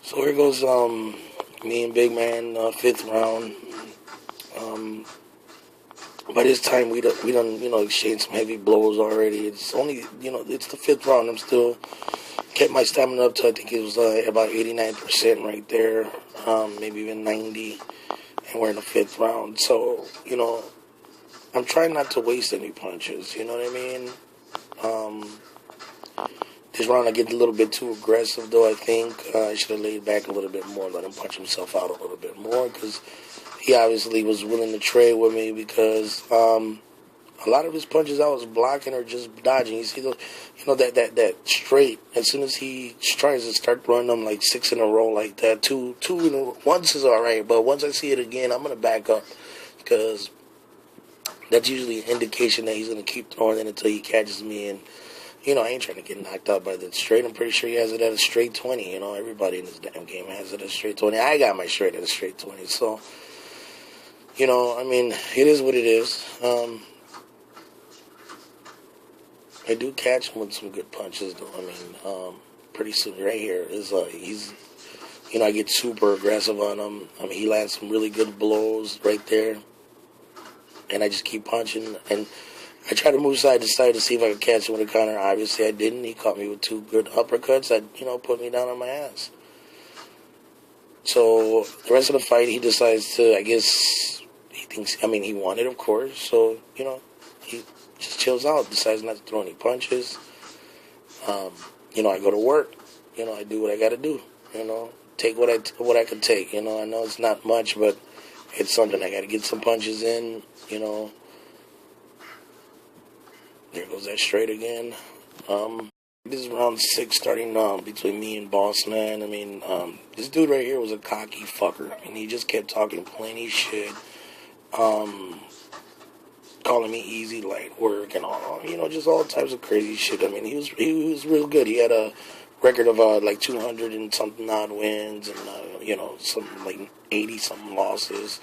So here goes me and Big Man, fifth round. By this time we done exchanged some heavy blows already. It's only it's the fifth round. I'm still kept my stamina up to I think it was about 89% right there, maybe even 90, and we're in the fifth round. So I'm trying not to waste any punches. You know what I mean? This round I get a little bit too aggressive, though. I think I should have laid back a little bit more, let him punch himself out a little bit more, because he obviously was willing to trade with me because a lot of his punches I was blocking or just dodging. You see those, that straight. As soon as he tries to start throwing them like 6 in a row like that, two in a row, once is all right, but once I see it again, I'm gonna back up because that's usually an indication that he's gonna keep throwing it until he catches me. And I ain't trying to get knocked out by the straight. I'm pretty sure he has it at a straight 20. Everybody in this damn game has it at a straight 20. I got my straight at a straight 20. So, it is what it is. I do catch him with some good punches, though. Pretty soon right here is he's, I get super aggressive on him. He lands some really good blows right there, and I just keep punching. And I try to move side to side to see if I could catch him with a counter. Obviously, I didn't. He caught me with 2 good uppercuts that, put me down on my ass. So the rest of the fight, he decides to, I guess, he thinks, he won it, of course. So, he just chills out, decides not to throw any punches. I go to work. I do what I got to do. Take what I can take. I know it's not much, but it's something. I got to get some punches in. There goes that straight again. This is round 6 starting between me and Boss Man. This dude right here was a cocky fucker. He just kept talking plenty shit. Calling me easy, light work, and all, just all types of crazy shit. He was real good. He had a record of like 200 and something odd wins, and something like 80 something losses.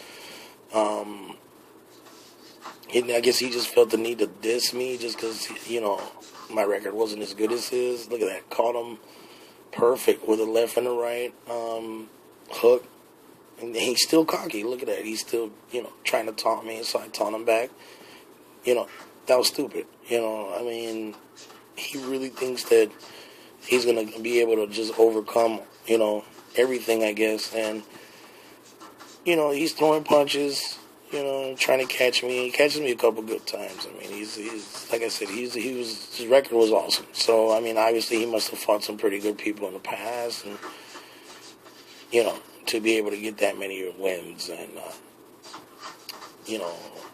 I guess he just felt the need to diss me just because, my record wasn't as good as his. Look at that. Caught him perfect with a left and a right hook. And he's still cocky. Look at that. He's still, trying to taunt me. So I taunt him back. That was stupid. He really thinks that he's going to be able to just overcome, everything, I guess. And, he's throwing punches. Trying to catch me. He catches me a couple good times. He's like I said, his record was awesome. So, obviously he must have fought some pretty good people in the past, and, to be able to get that many wins, and,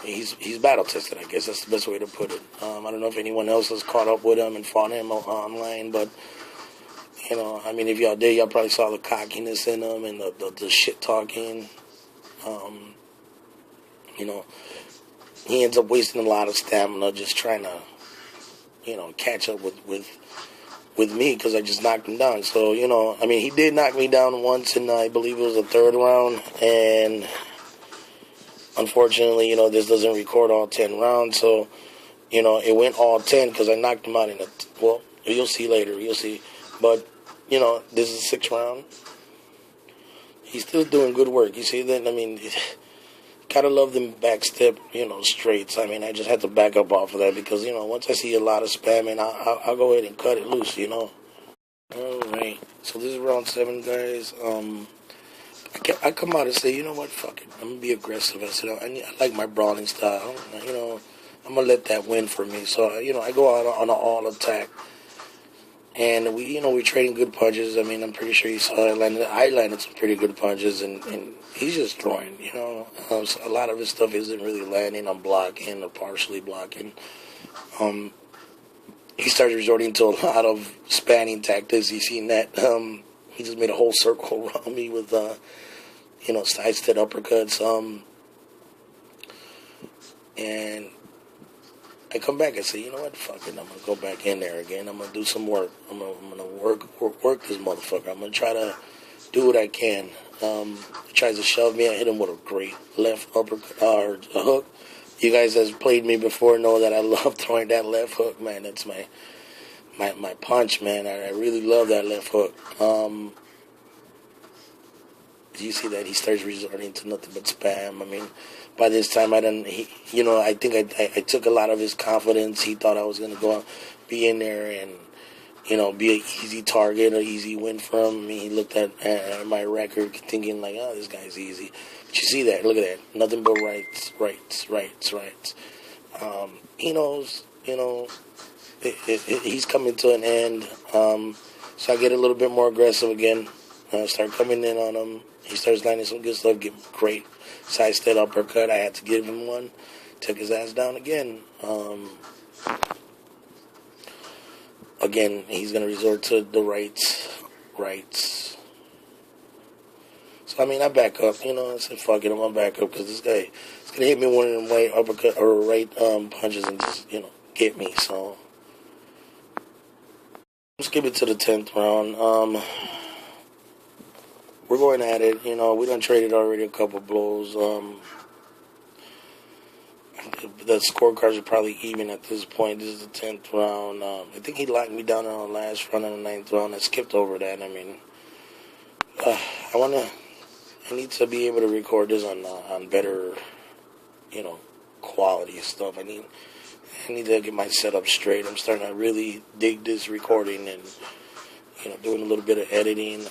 he's battle tested, I guess. That's the best way to put it. I don't know if anyone else has caught up with him and fought him online, but, if y'all did, y'all probably saw the cockiness in him and the shit talking. He ends up wasting a lot of stamina just trying to, catch up with me because I just knocked him down. So, he did knock me down once, and I believe it was the 3rd round. And unfortunately, this doesn't record all 10 rounds. So, it went all 10 because I knocked him out well, you'll see later. You'll see. But, this is the 6th round. He's still doing good work. You see that? Gotta love them backstep, straights. I just had to back up off of that because, once I see a lot of spamming, I'll go ahead and cut it loose, All right. So this is round 7, guys. I come out and say, you know what, fuck it. I'm gonna be aggressive. I said, I like my brawling style. I'm gonna let that win for me. So, I go out on an all attack. And we're trading good punches. I'm pretty sure you saw I landed some pretty good punches, and he's just throwing, So a lot of his stuff isn't really landing. I'm blocking or partially blocking. He started resorting to a lot of spanning tactics. You seen that? He just made a whole circle around me with, side-step uppercuts. And I come back and say, you know what, fuck it, I'm going to go back in there again. I'm going to do some work. I'm going to work this motherfucker. I'm going to try to do what I can. He tries to shove me. I hit him with a great left uppercut, or a hook. You guys that played me before know that I love throwing that left hook, man. That's my punch, man. I really love that left hook. you see that he starts resorting to nothing but spam. I mean, by this time, I think I took a lot of his confidence. He thought I was going to go out, be in there and, be an easy target or easy win for him. I mean, he looked at my record thinking like, oh, this guy's easy. But you see that, look at that. Nothing but rights. He knows, he's coming to an end. So I get a little bit more aggressive again. Start coming in on him. He starts landing some good stuff, get great side step uppercut. I had to give him one. Took his ass down again. Again, he's going to resort to the rights. So, I mean, I back up. I said, fuck it, I'm going to back up because this guy is going to hit me one of them right uppercut or right punches and just, get me. So, let's skip it to the 10th round. We're going at it. We done traded already a couple blows. The scorecards are probably even at this point. This is the 10th round. I think he locked me down on the last round in the 9th round. I skipped over that. I mean, I need to be able to record this on better, quality stuff. I need to get my setup straight. I'm starting to really dig this recording and, doing a little bit of editing.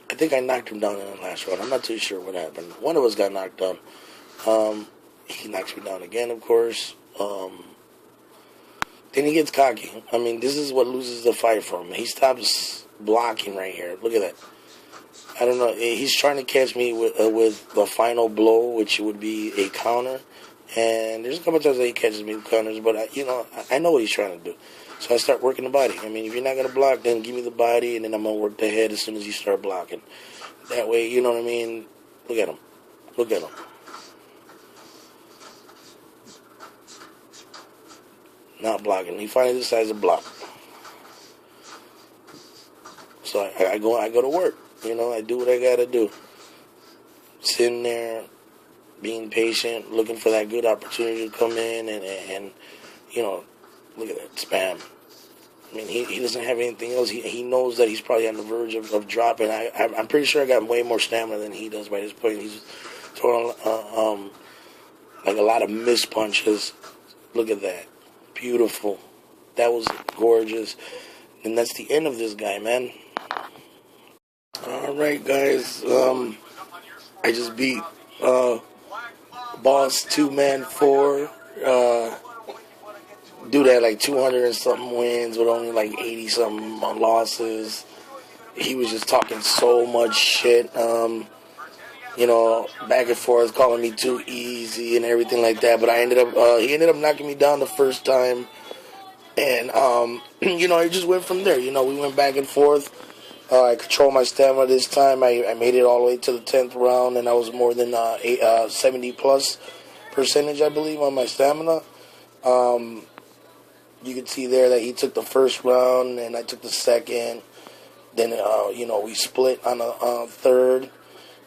I think I knocked him down in the last round. I'm not too sure what happened. One of us got knocked down. He knocks me down again, of course. Then he gets cocky. I mean, this is what loses the fight for him. He stops blocking right here. Look at that. I don't know. He's trying to catch me with the final blow, which would be a counter. And there's a couple times that he catches me with counters, but I know what he's trying to do. So I start working the body. I mean, if you're not going to block, then give me the body, and then I'm going to work the head as soon as you start blocking. That way, you know what I mean? Look at him. Not blocking. He finally decides to block. So I go to work. I do what I got to do. Sitting there, being patient, looking for that good opportunity to come in and look at that spam. I mean, he doesn't have anything else. He knows that he's probably on the verge of dropping. I'm pretty sure I got way more stamina than he does by this point. He's throwing like a lot of missed punches. Look at that. Beautiful. That was gorgeous. And that's the end of this guy, man. All right, guys. I just beat Boss 2-Man 4. Dude had like 200 and something wins with only like 80 something losses. He was just talking so much shit, back and forth, calling me too easy and everything like that. But he ended up knocking me down the first time, and it just went from there. We went back and forth. I controlled my stamina this time. I made it all the way to the 10th round, and I was more than 70 plus percentage, I believe, on my stamina. You can see there that he took the first round and I took the second. Then, we split on the third.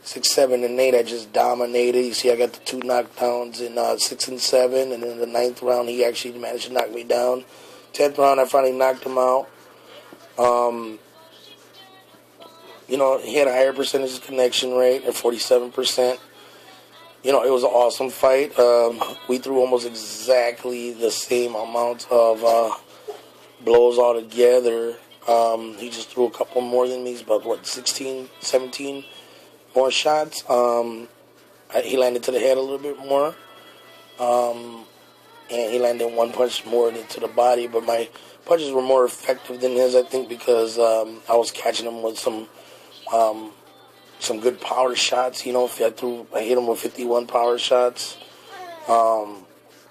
6, 7, and 8, I just dominated. You see, I got the 2 knockdowns in 6 and 7. And then the 9th round, he actually managed to knock me down. 10th round, I finally knocked him out. He had a higher percentage connection rate at 47%. It was an awesome fight. We threw almost exactly the same amount of blows altogether. He just threw a couple more than me. He's about, 16, 17 more shots. He landed to the head a little bit more. And he landed one punch more to the body. But my punches were more effective than his, I think, because I was catching him with some good power shots. I hit him with 51 power shots.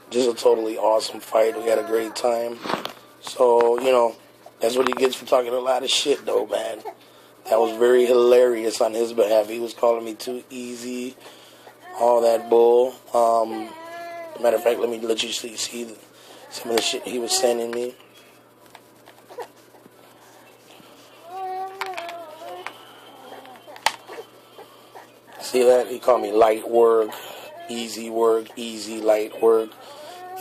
Just a totally awesome fight. We had a great time. So, that's what he gets for talking a lot of shit, though, man. That was very hilarious on his behalf. He was calling me too easy, all that bull. Matter of fact, let you see some of the shit he was sending me. See that? He called me light work, easy, light work.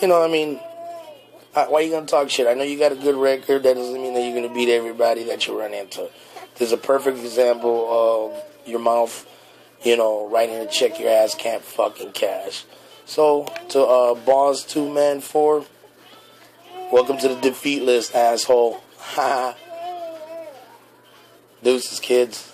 Why you gonna talk shit? I know you got a good record. That doesn't mean that you're gonna beat everybody that you run into. This is a perfect example of your mouth, writing a check your ass can't fucking cash. So, to Boss 2 Man 4, welcome to the defeat list, asshole. Ha. Deuces, kids.